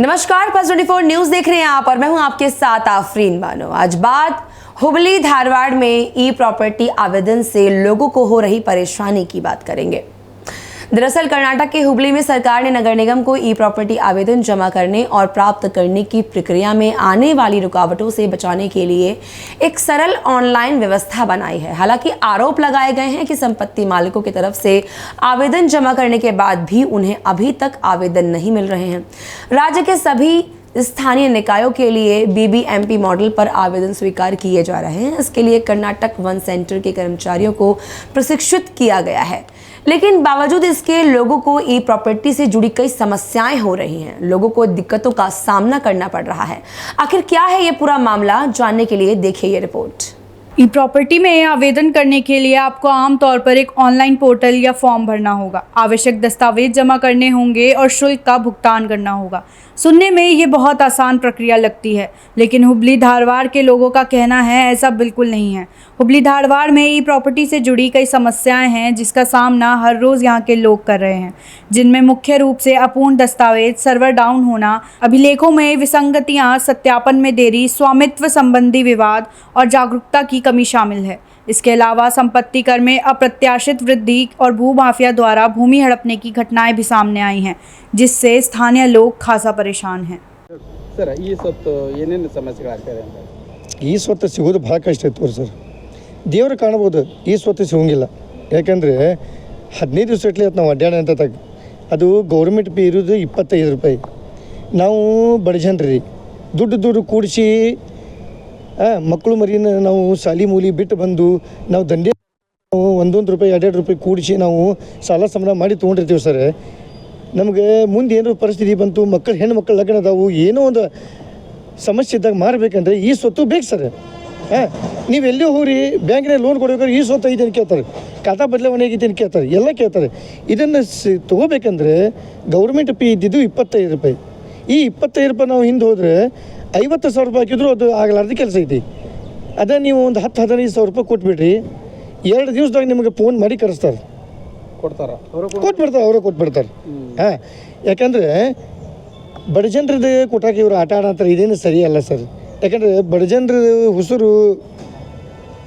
नमस्कार, plus 24 news देख रहे हैं आप और मैं हूं आपके साथ आफरीन बानो। आज बात हुबली धारवाड़ में ई प्रॉपर्टी आवेदन से लोगों को हो रही परेशानी की बात करेंगे। दरअसल कर्नाटक के हुबली में सरकार ने नगर निगम को ई प्रॉपर्टी आवेदन जमा करने और प्राप्त करने की प्रक्रिया में आने वाली रुकावटों से बचाने के लिए एक सरल ऑनलाइन व्यवस्था बनाई है। हालांकि आरोप लगाए गए हैं कि संपत्ति मालिकों की तरफ से आवेदन जमा करने के बाद भी उन्हें अभी तक आवेदन नहीं मिल रहे हैं। राज्य के सभी स्थानीय निकायों के लिए बीबीएमपी मॉडल पर आवेदन स्वीकार किए जा रहे हैं। इसके लिए कर्नाटक वन सेंटर के कर्मचारियों को प्रशिक्षित किया गया है, लेकिन बावजूद इसके लोगों को ई प्रॉपर्टी से जुड़ी कई समस्याएं हो रही हैं। लोगों को दिक्कतों का सामना करना पड़ रहा है। आखिर क्या है ये पूरा मामला, जानने के लिए देखिए ये रिपोर्ट। ई प्रॉपर्टी में आवेदन करने के लिए आपको आमतौर पर एक ऑनलाइन पोर्टल या फॉर्म भरना होगा, आवश्यक दस्तावेज जमा करने होंगे और शुल्क का भुगतान करना होगा। सुनने में ये बहुत आसान प्रक्रिया लगती है, लेकिन हुबली धारवाड़ के लोगों का कहना है ऐसा बिल्कुल नहीं है। हुबली धारवाड़ में ई प्रॉपर्टी से जुड़ी कई समस्याएं हैं जिसका सामना हर रोज़ यहाँ के लोग कर रहे हैं, जिनमें मुख्य रूप से अपूर्ण दस्तावेज, सर्वर डाउन होना, अभिलेखों में विसंगतियाँ, सत्यापन में देरी, स्वामित्व संबंधी विवाद और जागरूकता की कमी शामिल है। इसके अलावा संपत्ति कर में अप्रत्याशित वृद्धि और भूमाफिया द्वारा भूमि हड़पने की घटनाएं भी सामने आई हैं, जिससे स्थानीय लोग खासा परेशान हैं। सर, ಈ ಸ್ವತ್ತು ಏನೇನು ಸಮಸ್ಯೆಗಳಾಗ್ತದೆ ಅಂತ? ಈ ಸ್ವತ್ತು ಸಿಗೋದು ಭಾಳ ಕಷ್ಟ ಇತ್ತು ಸರ್. ದೇವ್ರು ಕಾಣ್ಬೋದು, ಈ ಸ್ವತ್ತು ಸಿಗೋಂಗಿಲ್ಲ. ಯಾಕಂದರೆ 15 ದಿವಸ ಇಟ್ಲಿ ಅದು ನಾವು ಅಡ್ಡಾಡ ಅಂತ ಅದು ಗೌರ್ಮೆಂಟ್ ಫೀ ಇರೋದು 25 ರೂಪಾಯಿ. ನಾವು ಬಡ ಜನರಿ ದುಡ್ಡು ಕೂಡಿಸಿ ಮಕ್ಕಳು ಮರಿನ ನಾವು ಸಾಲಿ ಮೂಲಿ ಬಿಟ್ಟು ಬಂದು ನಾವು ದಂಧೆ ₹1 ರೂಪಾಯಿ ₹2 ರೂಪಾಯಿ ಕೂಡಿಸಿ ನಾವು ಸಾಲ ಸಮರ ಮಾಡಿ ತೊಗೊಂಡಿರ್ತೀವಿ ಸರ್. ನಮಗೆ ಮುಂದೆ ಏನಾದ್ರು ಪರಿಸ್ಥಿತಿ ಬಂತು, ಹೆಣ್ಣು ಮಕ್ಕಳು ಲಗ್ನ ಅದಾವು, ಏನೋ ಒಂದು ಸಮಸ್ಯೆ ಇದ್ದಾಗ ಮಾರಬೇಕಂದ್ರೆ ಈ ಸ್ವತ್ತು ಬೇಕು ಸರ್. ನೀವು ಎಲ್ಲಿ ಹೋಗ್ರಿ ಬ್ಯಾಂಕ್ನಾಗ ಲೋನ್ ಕೊಡ್ಬೇಕಾದ್ರೆ ಈ ಸ್ವತ್ತು ಐದೇನು ಕೇಳ್ತಾರೆ, ಖಾತಾ ಬದಲಾವಣೆ ಆಗೈತೇನು ಕೇಳ್ತಾರೆ, ಎಲ್ಲ ಕೇಳ್ತಾರೆ. ಇದನ್ನು ತೊಗೋಬೇಕಂದ್ರೆ ಗೌರ್ಮೆಂಟ್ ಫೀ ಇದ್ದಿದ್ದು 25 ರೂಪಾಯಿ. ಈ 25 ರೂಪಾಯಿ ನಾವು ಹಿಂದೆ ಹೋದರೆ 50,000 ರೂಪಾಯಿ ಹಾಕಿದ್ರು ಅದು ಆಗಲಾರ್ದು ಕೆಲಸ ಐತಿ. ಅದೇ ನೀವು ಒಂದು 10-15 ಸಾವಿರ ರೂಪಾಯಿ ಕೊಟ್ಬಿಡ್ರಿ, 2 ದಿವಸದಾಗ ನಿಮಗೆ ಫೋನ್ ಮಾಡಿ ಕರೆಸ್ತಾರೆ, ಅವರೇ ಕೊಟ್ಬಿಡ್ತಾರೆ. ಯಾಕಂದರೆ ಬಡ ಜನರದ್ದು ಕೊಟ್ಟಾಕ ಇವರು ಆಟ ಆಡಂತಾರೆ, ಇದೇನು ಸರಿ ಅಲ್ಲ ಸರ್. ಯಾಕಂದರೆ ಬಡ ಜನರ ಉಸಿರು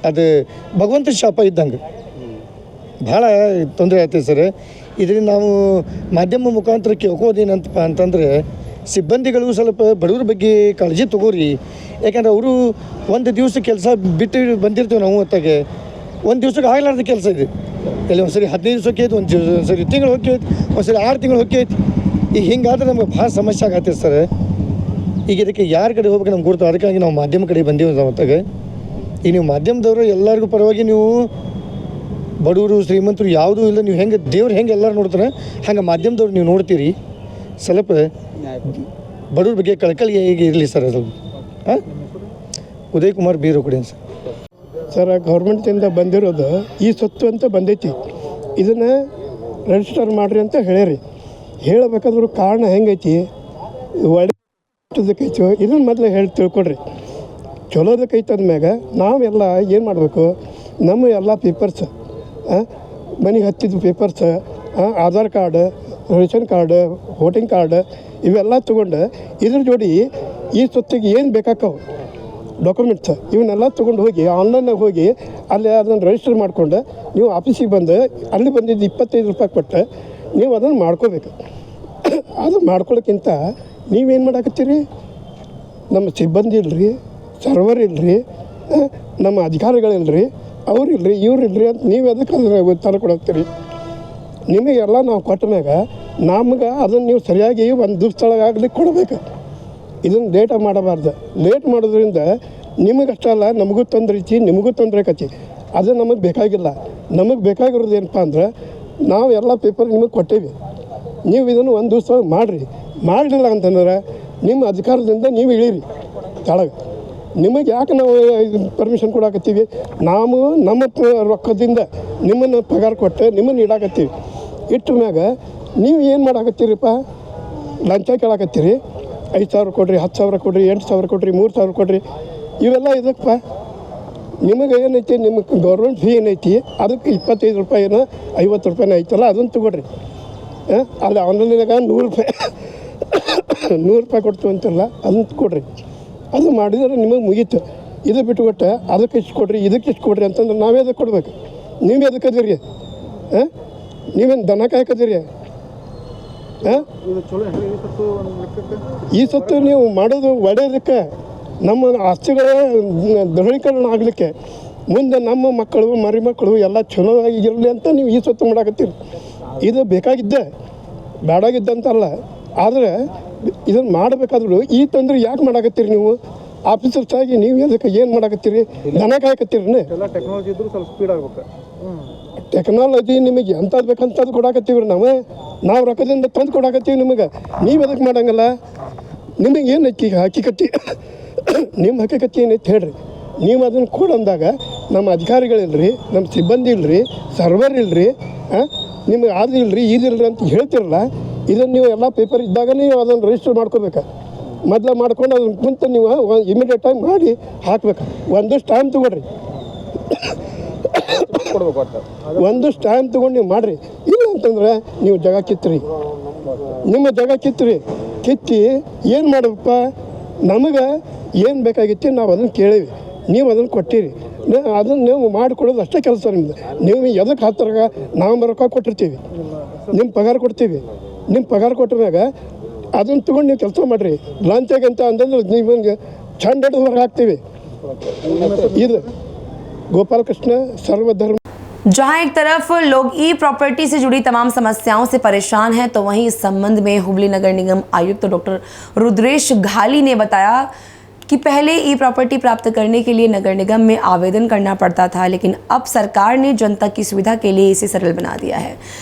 ಅದು ಭಗವಂತ ಶಾಪ ಇದ್ದಂಗೆ ಭಾಳ ತೊಂದರೆ ಆಗ್ತದೆ ಸರ್. ಇದರಿಂದ ನಾವು ಮಾಧ್ಯಮ ಮುಖಾಂತರ ಕೇಳ್ಕೋದೇನಂತಪ್ಪ ಅಂತಂದರೆ ಸಿಬ್ಬಂದಿಗಳು ಸ್ವಲ್ಪ ಬಡವ್ರ ಬಗ್ಗೆ ಕಾಳಜಿ ತಗೋರಿ. ಯಾಕಂದ್ರೆ ಅವರು ಒಂದು ದಿವಸ ಕೆಲಸ ಬಿಟ್ಟು ಬಂದಿರ್ತೀವಿ ನಾವು, ಹೊತ್ತಾಗೆ ಒಂದು ದಿವ್ಸಕ್ಕೆ ಆಗಲಾರ್ದ ಕೆಲಸ ಇದೆ. ಇಲ್ಲಿ ಒಂದು ಸರಿ 15 ದಿವಸಕ್ಕೆ ಐತೆ, ಒಂದು ಸರಿ ತಿಂಗಳು ಹೋಗ್ಯೈತೆ, ಒಂದು ಸರಿ 6 ತಿಂಗಳು ಹೋಗ್ಯೈತೆ. ಈಗ ಹಿಂಗಾದ್ರೆ ನಮ್ಗೆ ಭಾಳ ಸಮಸ್ಯೆ ಆಗತ್ತೆ ಸರ್. ಈಗ ಇದಕ್ಕೆ ಯಾರ ಕಡೆ ಹೋಗ್ಬೇಕು ನಮ್ಗೆ ಗುರುತು, ಅದಕ್ಕಾಗಿ ನಾವು ಮಾಧ್ಯಮ ಕಡೆ ಬಂದೀವಿ ಹೊತ್ತಾಗೆ. ಈಗ ನೀವು ಮಾಧ್ಯಮದವರು ಎಲ್ಲರಿಗೂ ಪರವಾಗಿ ನೀವು ಬಡವರು ಶ್ರೀಮಂತರು ಯಾವುದೂ ಇಲ್ಲ, ನೀವು ಹೆಂಗೆ ದೇವ್ರು ಹೆಂಗೆ ಎಲ್ಲರೂ ನೋಡ್ತಾರೆ ಹಂಗೆ ಮಾಧ್ಯಮದವ್ರು ನೀವು ನೋಡ್ತೀರಿ. ಸ್ವಲ್ಪ ಬಡವ್ರ ಬಗ್ಗೆ ಕಳಕಳಿ ಹೇಗೆ ಇರಲಿ ಸರ್. ಅದು ಉದಯ್ ಕುಮಾರ್ ಬೀರೋಕುಡಿ ಸರ್. ಗೌರ್ಮೆಂಟಿಂದ ಬಂದಿರೋದು ಈ ಸ್ವತ್ತು ಅಂತ ಬಂದೈತಿ, ಇದನ್ನು ರಿಜಿಸ್ಟರ್ ಮಾಡಿರಿ ಅಂತ ಹೇಳ್ಯಾರಿ. ಹೇಳಬೇಕಾದ್ರೂ ಕಾರಣ ಹೆಂಗೈತಿ, ಒಳ್ಳೆದಕ್ಕೈತೋ ಇದನ್ನು ಮೊದಲು ಹೇಳಿ ತಿಳ್ಕೊಡ್ರಿ. ಚಲೋದಕ್ಕೈತೆ ಅಂದಮ್ಯಾಗ ನಾವೆಲ್ಲ ಏನು ಮಾಡಬೇಕು, ನಮ್ಮ ಎಲ್ಲ ಪೇಪರ್ಸ್, ಮನೆಗೆ ಹತ್ತಿದ papers, Aadhaar card, ration card, voting card ಇವೆಲ್ಲ ತೊಗೊಂಡು ಇದ್ರ ಜೋಡಿ ಈ ಸ್ವತ್ತಿಗೆ ಏನು ಬೇಕಾಕವು ಡಾಕ್ಯುಮೆಂಟ್ಸ್ ಇವನ್ನೆಲ್ಲ ತೊಗೊಂಡು ಹೋಗಿ ಆನ್ಲೈನಾಗ ಹೋಗಿ ಅಲ್ಲಿ ಅದನ್ನು ರಿಜಿಸ್ಟರ್ ಮಾಡ್ಕೊಂಡು ನೀವು ಆಫೀಸಿಗೆ ಬಂದು ಅಲ್ಲಿ ಬಂದಿದ್ದು 25 ರೂಪಾಯಿ ಕೊಟ್ಟು ನೀವು ಅದನ್ನು ಮಾಡ್ಕೋಬೇಕು. ಅದು ಮಾಡ್ಕೊಳ್ಳೋಕ್ಕಿಂತ ನೀವೇನು ಮಾಡಾಕತ್ತೀರಿ, ನಮ್ಮ ಸಿಬ್ಬಂದಿ ಇಲ್ಲರಿ, ಸರ್ವರ್ ಇಲ್ಲರಿ, ನಮ್ಮ ಅಧಿಕಾರಿಗಳಿಲ್ಲರಿ, ಅವ್ರಿಲ್ರಿ, ಇವ್ರಿಲ್ರಿ ಅಂತ ನೀವು ಅದಕ್ಕೆ ಉತ್ತರ ಕೊಡೋಗ್ತೀರಿ. ನಿಮಗೆಲ್ಲ ನಾವು ಕೊಟ್ಟ ಮ್ಯಾಗ ನಮ್ಗೆ ಅದನ್ನು ನೀವು ಸರಿಯಾಗಿ ಒಂದು ದಿವ್ಸದೊಳಗಾಗಲಿ ಕೊಡಬೇಕು. ಇದನ್ನು ಲೇಟ ಮಾಡಬಾರ್ದು. ಲೇಟ್ ಮಾಡೋದ್ರಿಂದ ನಿಮಗಷ್ಟೇ ಅಲ್ಲ, ನಮಗೂ ತೊಂದರೆ ಐತಿ, ನಿಮಗೂ ತೊಂದರೆ ಆಕತಿ. ಅದು ನಮಗೆ ಬೇಕಾಗಿಲ್ಲ. ನಮಗೆ ಬೇಕಾಗಿರೋದು ಏನಪ್ಪ ಅಂದ್ರೆ ನಾವು ಎಲ್ಲ ಪೇಪರ್ ನಿಮಗೆ ಕೊಟ್ಟೇವಿ, ನೀವು ಇದನ್ನು ಒಂದು ದಿವಸ ಮಾಡಿರಿ. ಮಾಡಲಿಲ್ಲ ಅಂತಂದ್ರೆ ನಿಮ್ಮ ಅಧಿಕಾರದಿಂದ ನೀವು ಇಳೀರಿ ಕೆಳಗೆ. ನಿಮಗೆ ಯಾಕೆ ನಾವು ಪರ್ಮಿಷನ್ ಕೊಡಾಕತ್ತೀವಿ, ನಾವು ನಮ್ಮ ರೊಕ್ಕದಿಂದ ನಿಮ್ಮನ್ನು ಪಗಾರ ಕೊಟ್ಟು ನಿಮ್ಮನ್ನು ಇಡಾಕತ್ತೀವಿ. ಇಟ್ಟ ಮ್ಯಾಗ ನೀವು ಏನು ಮಾಡಾಕತ್ತೀರಿಪ್ಪ, ಲಂಚ ಕೇಳಾಕತ್ತೀರಿ. 5,000 ಕೊಡ್ರಿ, 10,000 ಕೊಡ್ರಿ, 8,000 ಕೊಡ್ರಿ, 3,000 ಕೊಡ್ರಿ. ಇವೆಲ್ಲ ಇದಕ್ಕಪ್ಪ ನಿಮಗೆ ಏನೈತಿ, ನಿಮಗೆ ಗೌರ್ಮೆಂಟ್ ಫೀ ಏನೈತಿ ಅದಕ್ಕೆ 25 ರೂಪಾಯಿನ 50 ರೂಪಾಯಿನ ಐತಲ್ಲ ಅದನ್ನು ತೊಗೊಡ್ರಿ. ಅಲ್ಲಿ ಆನ್ಲೈನಾಗ 100 ರೂಪಾಯಿ 100 ರೂಪಾಯಿ ಕೊಡ್ತೀವಿ ಅಂತಿಲ್ಲ ಅಂತ ಕೊಡ್ರಿ, ಅದು ಮಾಡಿದರೆ ನಿಮಗೆ ಮುಗೀತು. ಇದು ಬಿಟ್ಟುಕೊಟ್ಟೆ ಅದಕ್ಕೆ ಇಷ್ಟು ಕೊಡ್ರಿ ಇದಕ್ಕೆ ಇಷ್ಟು ಕೊಡ್ರಿ ಅಂತಂದ್ರೆ ನಾವೇ ಅದಕ್ಕೆ ಕೊಡ್ಬೇಕು. ನೀವು ಎದಕ್ಕೆ ಅದೀರಿ? ಹಾಂ, ನೀವೇನು ದನ ಕಾಯ್ಕದಿರಿ? ಹಾಂ, ಈ ಸತ್ತು ನೀವು ಮಾಡೋದು ಒಡೆಯೋದಕ್ಕೆ, ನಮ್ಮ ಆಸ್ತಿಗಳ ದೃಢೀಕರಣ ಆಗಲಿಕ್ಕೆ, ಮುಂದೆ ನಮ್ಮ ಮಕ್ಕಳು ಮರಿಮಕ್ಕಳು ಎಲ್ಲ ಚಲೋ ಆಗಿರಲಿ ಅಂತ ನೀವು ಈ ಸತ್ತು ಮಾಡಾಕತ್ತೀರಿ. ಇದು ಬೇಕಾಗಿದ್ದೆ, ಬೇಡಾಗಿದ್ದಂತಲ್ಲ. ಆದರೆ ಇದನ್ನು ಮಾಡಬೇಕಾದ್ರೂ ಈ ತೊಂದರೆ ಯಾಕೆ ಮಾಡಾಕತ್ತೀರಿ ನೀವು? ಆಫೀಸರ್ಸ್ ಆಗಿ ನೀವು ಅದಕ್ಕೆ ಏನು ಮಾಡಾಕತ್ತೀರಿ? ದನ ಕಾಯಕತ್ತೀರಿ. ಎಲ್ಲ ಟೆಕ್ನಾಲಜಿ ಇದ್ರೂ ಸ್ವಲ್ಪ ಸ್ಪೀಡ್ ಆಗ್ಬೇಕು. ಟೆಕ್ನಾಲಜಿ ನಿಮಗೆ ಎಂಥದ್ದು ಬೇಕಂತದ್ದು ಕೊಡಾಕತ್ತೀವಿ ನಾವು ರೊಕ್ಕದಿಂದ ತಂದು ಕೊಡಾಕತ್ತೀವಿ ನಿಮಗೆ. ನೀವು ಅದಕ್ಕೆ ಮಾಡಂಗಲ್ಲ. ನಿಮಗೆ ಏನು ಹಕ್ಕಿಕತ್ತಿ ನಿಮ್ಮ ಹಕ್ಕಿಕತ್ತಿ ಏನೈತೆ ಹೇಳ್ರಿ. ನೀವು ಅದನ್ನು ಕೊಡಂದಾಗ ನಮ್ಮ ಅಧಿಕಾರಿಗಳಿಲ್ರಿ, ನಮ್ಮ ಸಿಬ್ಬಂದಿ ಇಲ್ಲರಿ, ಸರ್ವರ್ ಇಲ್ಲರಿ, ನಿಮಗೆ ಅದು ಇಲ್ಲರಿ ಇದಿಲ್ಲರಿ ಅಂತ ಹೇಳ್ತಿರಲ್ಲ. ಇದನ್ನು ನೀವು ಎಲ್ಲ ಪೇಪರ್ ಇದ್ದಾಗ ನೀವು ಅದನ್ನು ರಿಜಿಸ್ಟರ್ ಮಾಡ್ಕೋಬೇಕು. ಮೊದಲು ಮಾಡ್ಕೊಂಡು ಅದನ್ನು ಕುಂತು ನೀವು ಇಮಿಡಿಯೇಟಾಗಿ ಮಾಡಿ ಹಾಕ್ಬೇಕು. ಒಂದಷ್ಟು ಟೈಮ್ ತೊಗೊಳ್ರಿ, ಒಂದಷ್ಟು ಟೈಮ್ ತೊಗೊಂಡು ನೀವು ಮಾಡಿರಿ. ಇಲ್ಲ ಅಂತಂದ್ರೆ ನೀವು ಜಾಗ ಕಿತ್ರಿ, ನಿಮ್ಮ ಜಾಗ ಕಿತ್ತಿ ಏನು ಮಾಡಬೇಕಪ್ಪ, ನಮಗೆ ಏನು ಬೇಕಾಗಿತ್ತು ನಾವು ಅದನ್ನು ಕೇಳೀವಿ, ನೀವು ಅದನ್ನು ಕೊಟ್ಟಿರಿ, ಅದನ್ನು ನೀವು ಮಾಡಿಕೊಡೋದು ಅಷ್ಟೇ ಕೆಲಸ ನಿಮ್ಮದು. ನೀವು ಎದಕ್ಕೆ ಹತ್ತಿರ ನಾವು ರೊಕ್ಕ ಕೊಟ್ಟಿರ್ತೀವಿ, ನಿಮ್ಮ ಪಗಾರ ಕೊಡ್ತೀವಿ. ನಿಮ್ಮ ಪಗಾರ ಕೊಟ್ಟ ಮ್ಯಾಗ ಅದನ್ನು ತೊಗೊಂಡು ನೀವು ಕೆಲಸ ಮಾಡಿರಿ. ಲಂಚಾಗಿ ಅಂತ ಅಂತಂದ್ರೆ ನಿಮಗೆ ಚಂಡ ಹೊರಗೆ ಹಾಕ್ತೀವಿ. ಇದು गोपाल-कृष्ण सर्वधर्म। जहां एक तरफ लोग ई प्रॉपर्टी से जुड़ी तमाम समस्याओं से परेशान हैं, तो वहीं इस संबंध में हुबली नगर निगम आयुक्त डॉक्टर रुद्रेश घाली ने बताया कि पहले ई प्रॉपर्टी प्राप्त करने के लिए नगर निगम में आवेदन करना पड़ता था, लेकिन अब सरकार ने जनता की सुविधा के लिए इसे सरल बना दिया है।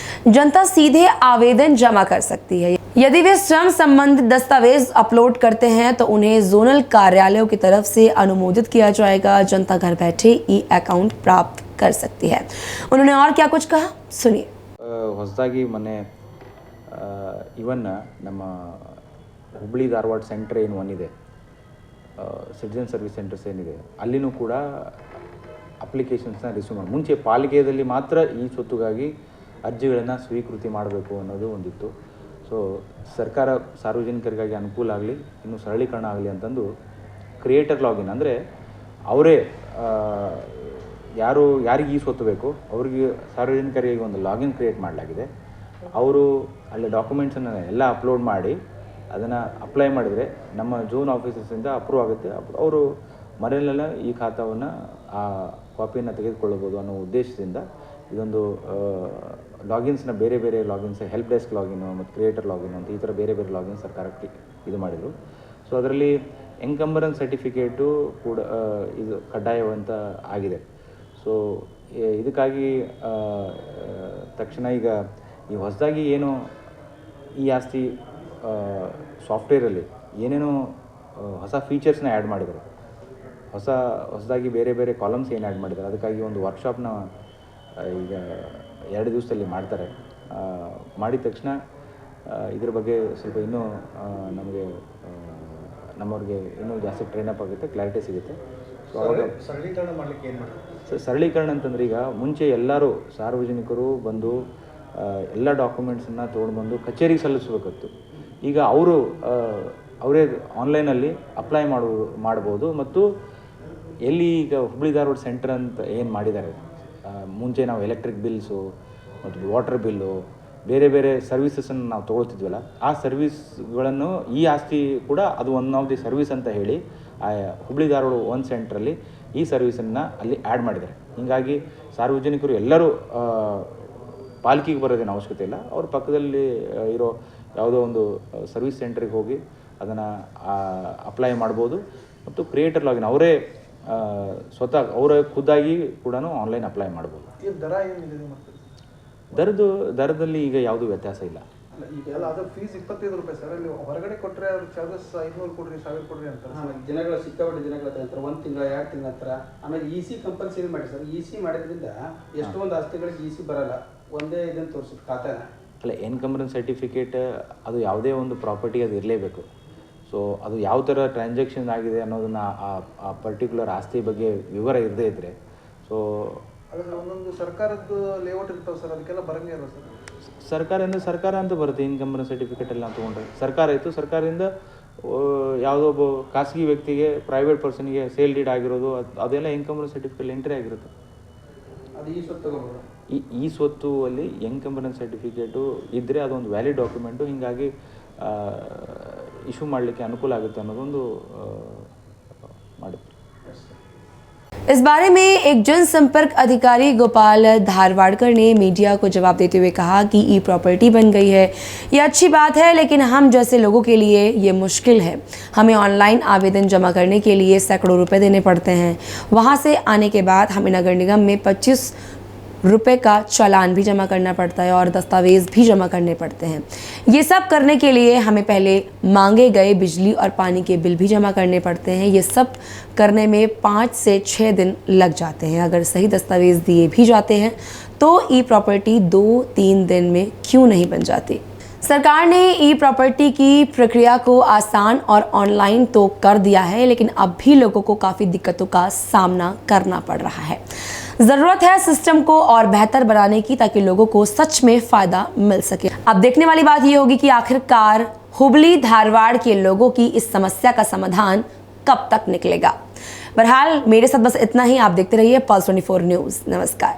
जनता सीधे आवेदन जमा कर सकती है। यदि वे स्वयं संबंधित दस्तावेज अपलोड करते हैं तो उन्हें जोनल कार्यालयों की तरफ से अनुमोदित किया जाएगा। जनता घर बैठे ई अकाउंट प्राप्त कर सकती है। उन्होंने और क्या कुछ कहा, सुनिए। ಹೊಸದಾಗಿ ಮೊನ್ನೆ ಇವನ್ ನಮ್ಮ ಹುಬ್ಳಿ ಧಾರವಾಡ ಸೆಂಟರ್ ಏನು ಒಂದಿದೆ, ಸಿಟಿಜನ್ ಸರ್ವಿಸ್ ಸೆಂಟರ್ಸ್ ಏನಿದೆ, ಅಲ್ಲಿನೂ ಕೂಡ ಅಪ್ಲಿಕೇಶನ್ಸ್ನ ರಿಸೀವ್ ಮಾಡಿ, ಮುಂಚೆ ಪಾಲಿಕೆಯಲ್ಲಿ ಮಾತ್ರ ಈ ಸ್ವತ್ತುಗಾಗಿ ಅರ್ಜಿಗಳನ್ನು ಸ್ವೀಕೃತಿ ಮಾಡಬೇಕು ಅನ್ನೋದು ಒಂದಿತ್ತು. ಸೊ ಸರ್ಕಾರ ಸಾರ್ವಜನಿಕರಿಗಾಗಿ ಅನುಕೂಲ ಆಗಲಿ, ಇನ್ನೂ ಸರಳೀಕರಣ ಆಗಲಿ ಅಂತಂದು ಕ್ರಿಯೇಟರ್ ಲಾಗಿನ್ ಅಂದರೆ ಅವರೇ ಯಾರಿಗೆ ಈ ಸ್ವತ್ತು ಬೇಕು ಅವ್ರಿಗೆ ಸಾರ್ವಜನಿಕರಿಗೆ ಒಂದು ಲಾಗಿನ್ ಕ್ರಿಯೇಟ್ ಮಾಡಲಾಗಿದೆ. ಅವರು ಅಲ್ಲಿ ಡಾಕ್ಯುಮೆಂಟ್ಸನ್ನು ಎಲ್ಲ ಅಪ್ಲೋಡ್ ಮಾಡಿ ಅದನ್ನು ಅಪ್ಲೈ ಮಾಡಿದರೆ ನಮ್ಮ ಝೋನ್ ಆಫೀಸರ್ಸಿಂದ ಅಪ್ರೂವ್ ಆಗುತ್ತೆ. ಅವರು ಮನೆಯಲ್ಲೆಲ್ಲ ಈ ಖಾತಾವನ್ನು ಆ ಕಾಪಿಯನ್ನು ತೆಗೆದುಕೊಳ್ಳಬಹುದು ಅನ್ನೋ ಉದ್ದೇಶದಿಂದ ಇದೊಂದು ಲಾಗಿನ್ಸ್ನ ಬೇರೆ ಬೇರೆ ಲಾಗಿನ್ಸ್, ಹೆಲ್ಪ್ ಡೆಸ್ಕ್ ಲಾಗಿನು ಮತ್ತು ಕ್ರಿಯೇಟರ್ ಲಾಗಿನ್ ಅಂತ ಈ ಥರ ಬೇರೆ ಬೇರೆ ಲಾಗಿನ್ ಸರ್ಕಾರಕ್ಕೆ ಇದು ಮಾಡಿದರು. ಸೊ ಅದರಲ್ಲಿ ಎನ್ಕಂಬರೆನ್ಸ್ ಸರ್ಟಿಫಿಕೇಟು ಕೂಡ ಇದು ಕಡ್ಡಾಯವಂತ ಆಗಿದೆ. ಸೊ ಇದಕ್ಕಾಗಿ ತಕ್ಷಣ ಈಗ ಈ ಹೊಸದಾಗಿ ಏನು ಈ ಆಸ್ತಿ ಸಾಫ್ಟ್ವೇರಲ್ಲಿ ಏನೇನೋ ಹೊಸ ಫೀಚರ್ಸ್ನ ಆ್ಯಡ್ ಮಾಡಿದ್ದಾರೆ, ಹೊಸದಾಗಿ ಬೇರೆ ಬೇರೆ ಕಾಲಮ್ಸ್ ಏನು ಆ್ಯಡ್ ಮಾಡಿದ್ದಾರೆ, ಅದಕ್ಕಾಗಿ ಒಂದು ವರ್ಕ್ಶಾಪ್ನ ಈಗ 2 ದಿವಸದಲ್ಲಿ ಮಾಡ್ತಾರೆ. ಮಾಡಿದ ತಕ್ಷಣ ಇದ್ರ ಬಗ್ಗೆ ಸ್ವಲ್ಪ ಇನ್ನೂ ನಮ್ಮವ್ರಿಗೆ ಇನ್ನೂ ಜಾಸ್ತಿ ಟ್ರೈನಪ್ ಆಗುತ್ತೆ, ಕ್ಲಾರಿಟಿ ಸಿಗುತ್ತೆ. ಸೊ ಅವಾಗ ಸರಳೀಕರಣ ಮಾಡಲಿಕ್ಕೆ ಏನು ಮಾಡ್ತಾರೆ? ಸರಳೀಕರಣ ಅಂತಂದ್ರೆ ಈಗ ಮುಂಚೆ ಎಲ್ಲರೂ ಸಾರ್ವಜನಿಕರು ಬಂದು ಎಲ್ಲ ಡಾಕ್ಯುಮೆಂಟ್ಸನ್ನು ತೊಗೊಂಡು ಬಂದು ಕಚೇರಿಗೆ ಸಲ್ಲಿಸಬೇಕಿತ್ತು. ಈಗ ಅವರೇ ಆನ್ಲೈನಲ್ಲಿ ಅಪ್ಲೈ ಮಾಡ್ಬೋದು. ಮತ್ತು ಎಲ್ಲಿ ಈಗ ಹುಬ್ಳಿ ಧಾರವಾಡ ಸೆಂಟರ್ ಅಂತ ಏನು ಮಾಡಿದ್ದಾರೆ, ಮುಂಚೆ ನಾವು ಎಲೆಕ್ಟ್ರಿಕ್ ಬಿಲ್ಸು ಮತ್ತು ವಾಟರ್ ಬಿಲ್ಲು ಬೇರೆ ಬೇರೆ ಸರ್ವಿಸಸನ್ನು ನಾವು ತೊಗೊಳ್ತಿದ್ವಲ್ಲ, ಆ ಸರ್ವಿಸ್ಗಳನ್ನು ಈ ಆಸ್ತಿ ಕೂಡ ಅದು ಒನ್ ಆಫ್ ದಿ ಸರ್ವಿಸ್ ಅಂತ ಹೇಳಿ ಹುಬ್ಳಿ ಧಾರವಾಡ ಒಂದು ಸೆಂಟ್ರಲ್ಲಿ ಈ ಸರ್ವಿಸನ್ನು ಅಲ್ಲಿ ಆ್ಯಡ್ ಮಾಡಿದ್ದಾರೆ. ಹೀಗಾಗಿ ಸಾರ್ವಜನಿಕರು ಎಲ್ಲರೂ ಪಾಲಿಕೆಗೆ ಬರೋದೇನು ಅವಶ್ಯಕತೆ ಇಲ್ಲ, ಅವ್ರ ಪಕ್ಕದಲ್ಲಿ ಇರೋ ಯಾವುದೋ ಒಂದು ಸರ್ವಿಸ್ ಸೆಂಟ್ರಿಗೆ ಹೋಗಿ ಅದನ್ನು ಅಪ್ಲೈ ಮಾಡ್ಬೋದು. ಮತ್ತು ಕ್ರಿಯೇಟರ್ ಲಾಗಿನ್ ಅವರೇ ಸ್ವತಃ ಅವರ ಖುದ್ದಾಗಿ ಕೂಡ ಆನ್ಲೈನ್ ಅಪ್ಲೈ ಮಾಡ್ಬೋದು. ದರ ಏನಿದೆ? ದರದಲ್ಲಿ ಈಗ ಯಾವುದೂ ವ್ಯತ್ಯಾಸ ಇಲ್ಲ. ಈಗೆಲ್ಲ ಅದು ಫೀಸ್ 25 ರೂಪಾಯಿ ಸರ್. ಅಲ್ಲಿ ಹೊರಗಡೆ ಕೊಟ್ಟರೆ ಅವ್ರ ಚಾರ್ಜಸ್ 500 ಕೊಡ್ರಿ 1000 ಕೊಡ್ರಿ ಅಂತಾರೆ. ದಿನಗಳ ಸಿಕ್ಕಾಪಟ್ಟೆ ದಿನಗಳ ನಂತರ 1 ತಿಂಗಳ 2 ತಿಂಗಳ ನಂತರ ಆಮೇಲೆ EC ಕಂಪಲ್ಸರಿ ಮಾಡಿ ಸರ್. EC ಮಾಡೋದ್ರಿಂದ ಎಷ್ಟೊಂದು ಆಸ್ತಿಗಳಿಗೆ EC ಬರಲ್ಲ, ಒಂದೇ ಇದನ್ನು ತೋರಿಸುತ್ತೆ ಖಾತೆನ. ಅಲ್ಲ, ಎನ್ಕಂಬರೆನ್ಸ್ ಸರ್ಟಿಫಿಕೇಟ್ ಅದು ಯಾವುದೇ ಒಂದು ಪ್ರಾಪರ್ಟಿ ಅದು ಇರಲೇಬೇಕು. ಸೊ ಅದು ಯಾವ ಥರ ಟ್ರಾನ್ಸಾಕ್ಷನ್ ಆಗಿದೆ ಅನ್ನೋದನ್ನು ಆ ಪರ್ಟಿಕ್ಯುಲರ್ ಆಸ್ತಿ ಬಗ್ಗೆ ವಿವರ ಇರದೇ ಇದ್ದರೆ, ಸೊ ಅಲ್ಲ ಸರ್, ಒಂದೊಂದು ಸರ್ಕಾರದ್ದು ಲೇಔಟ್ ಇರ್ತಾವೆ ಸರ್, ಅದಕ್ಕೆಲ್ಲ ಬರಂಗೇ ಇರೋ ಸರ್. ಸರ್ಕಾರ ಅಂತ ಬರುತ್ತೆ ಇನ್ಕಮ್ ಸರ್ಟಿಫಿಕೇಟ್ ಎಲ್ಲ ತೊಗೊಂಡ್ರೆ. ಸರ್ಕಾರ ಇತ್ತು, ಸರ್ಕಾರದಿಂದ ಯಾವುದೋ ಒಬ್ಬ ಖಾಸಗಿ ವ್ಯಕ್ತಿಗೆ ಪ್ರೈವೇಟ್ ಪರ್ಸನ್ಗೆ ಸೇಲ್ ಡೀಡ್ ಆಗಿರೋದು ಅದೆಲ್ಲ ಇನ್ಕಮ್ ಸರ್ಟಿಫಿಕೇಟ್ ಎಂಟ್ರಿ ಆಗಿರುತ್ತೆ. ಅದು ಈ ಸ್ವತ್ತು ತಗೋಬೋದು. ಈ ಸ್ವತ್ತು ಅಲ್ಲಿ ಇನ್ಕಮ್ ಸರ್ಟಿಫಿಕೇಟು ಇದ್ದರೆ ಅದೊಂದು ವ್ಯಾಲಿಡ್ ಡಾಕ್ಯುಮೆಂಟು, ಹೀಗಾಗಿ ಇಶ್ಯೂ ಮಾಡಲಿಕ್ಕೆ ಅನುಕೂಲ ಆಗುತ್ತೆ ಅನ್ನೋದೊಂದು ಮಾಡುತ್ತೆ. इस बारे में एक जनसंपर्क अधिकारी गोपाल धारवाड़कर ने मीडिया को जवाब देते हुए कहा कि ई प्रॉपर्टी बन गई है, ये अच्छी बात है, लेकिन हम जैसे लोगों के लिए ये मुश्किल है. हमें ऑनलाइन आवेदन जमा करने के लिए सैकड़ों रुपए देने पड़ते हैं. वहाँ से आने के बाद हमें नगर निगम में 25 रुपए का चालान भी जमा करना पड़ता है और दस्तावेज़ भी जमा करने पड़ते हैं. ये सब करने के लिए हमें पहले मांगे गए बिजली और पानी के बिल भी जमा करने पड़ते हैं. ये सब करने में 5 से 6 दिन लग जाते हैं. अगर सही दस्तावेज़ दिए भी जाते हैं तो ई प्रॉपर्टी 2-3 दिन में क्यों नहीं बन जाती. सरकार ने ई प्रॉपर्टी की प्रक्रिया को आसान और ऑनलाइन तो कर दिया है, लेकिन अब भी लोगों को काफ़ी दिक्कतों का सामना करना पड़ रहा है. ज़रूरत है सिस्टम को और बेहतर बनाने की, ताकि लोगों को सच में फ़ायदा मिल सके. अब देखने वाली बात ये होगी कि आखिरकार हुबली धारवाड़ के लोगों की इस समस्या का समाधान कब तक निकलेगा. बहरहाल मेरे साथ बस इतना ही. आप देखते रहिए पल्स 24 न्यूज़. नमस्कार.